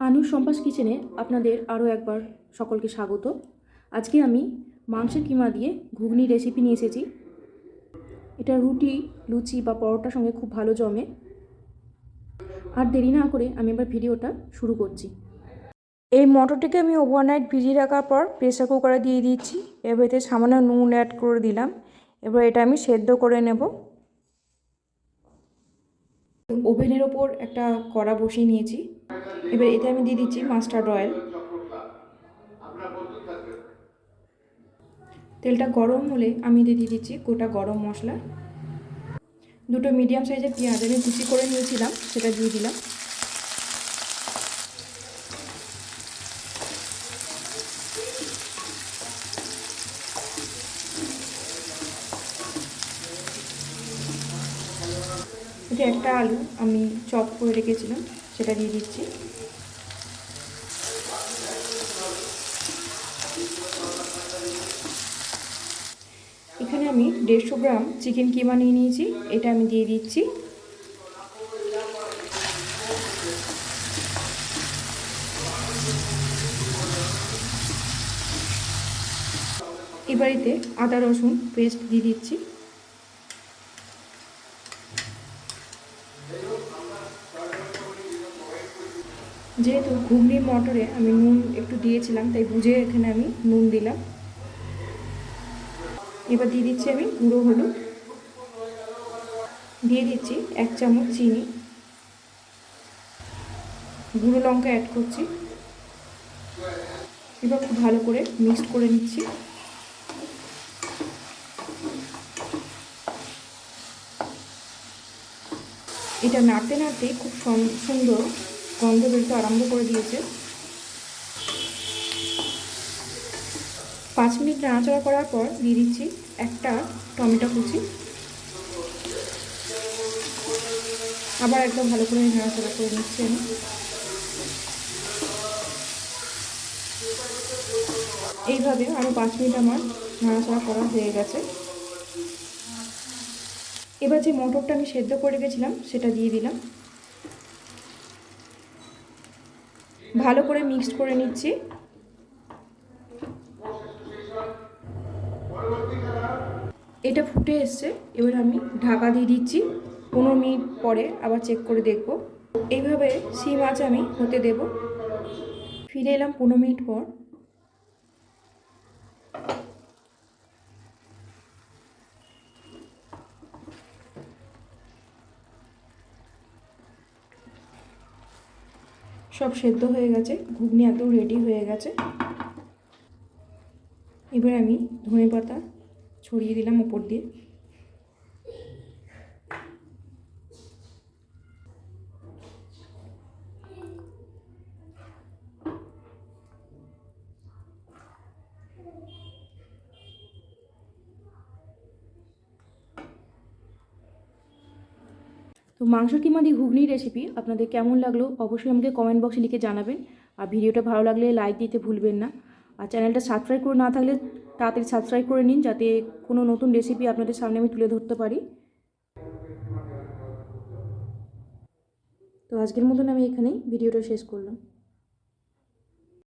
আনুর সম্পাস কিচেনে আপনাদের আরও একবার সকলকে স্বাগত। আজকে আমি মাংসের কিমা দিয়ে ঘুগনি রেসিপি নিয়ে এসেছি। এটা রুটি, লুচি বা পরোটার সঙ্গে খুব ভালো জমে। আর দেরি না করে আমি এবার ভিডিওটা শুরু করছি। এই মটরটিকে আমি ওভারনাইট ভিজিয়ে রাখার পর প্রেসার কুকারে দিয়ে দিচ্ছি। এবার এতে সামান্য নুন অ্যাড করে দিলাম। এবার এটা আমি সেদ্ধ করে নেব। ওভেনের ওপর একটা কড়া বসিয়ে নিয়েছি। এবার এতে আমি দিয়ে দিচ্ছি মাস্টার্ড অয়েল। তেলটা গরম হলে আমি দিয়ে দিচ্ছি গোটা গরম মশলা। দুটো মিডিয়াম সাইজের পেঁয়াজ আমি কুচি করে নিয়েছিলাম, সেটা দিয়ে দিলাম। এটা একটা আলু আমি চপ করে রেখেছিলাম, সেটা দিয়ে দিচ্ছি। এখানে আমি 150 গ্রাম চিকেন কিমা নিয়ে নিয়েছি, এটা আমি দিয়ে দিচ্ছি। এবার এতে আদা রসুন পেস্ট দিয়ে দিচ্ছি। যেহেতু ঘুগনির মটরে আমি নুন একটু দিয়েছিলাম, তাই বুঝে এখানে আমি নুন দিলাম। এবার দিয়ে দিচ্ছি আমি গুঁড়ো হলুদ, দিয়ে দিচ্ছি 1 চামচ চিনি, গুঁড়ো লঙ্কা অ্যাড করছি। এবার খুব ভালো করে মিক্সড করে নিচ্ছি। এটা নাড়তে নাড়তে খুব সুন্দর গন্ধ বেরোতে আরম্ভ করে দিয়েছে। 5 মিনিট নাড়াচাড়া করার পর দিয়ে দিচ্ছি একটা টমেটো কুচি। আবার একদম ভালো করে নাড়াচাড়া করে নিচ্ছি আমি। এইভাবে আরও 5 মিনিট আমার নাড়াচাড়া করা হয়ে গেছে। এবার যে মটরটা আমি সেদ্ধ করে রেখেছিলাম সেটা দিয়ে দিলাম। ভালো করে মিক্সড করে নিচ্ছি। এটা ফুটে এসছে, এবার আমি ঢাকা দিয়ে দিচ্ছি। 15 মিনিট পরে আবার চেক করে দেখব। এইভাবে সিম আঁচে আমি হতে দেব। ফিরে এলাম 15 মিনিট পর। সব সেদ্ধ হয়ে গেছে, ঘুগনি একদম রেডি হয়ে গেছে। এবার আমি ধনেপাতা ছড়িয়ে দিলাম উপর দিয়ে। তো মাংস কিমা দিয়ে ঘুগনির রেসিপি আপনাদের কেমন লাগলো অবশ্যই আমাকে কমেন্ট বক্সে লিখে জানাবেন। আর ভিডিওটা ভালো লাগলে লাইক দিতে ভুলবেন না। আর চ্যানেলটা সাবস্ক্রাইব করে না থাকলে তাড়াতাড়ি সাবস্ক্রাইব করে নিন, যাতে কোনো নতুন রেসিপি আপনাদের সামনে আমি তুলে ধরতে পারি। তো আজকের মতন আমি এখানেই ভিডিওটা শেষ করলাম।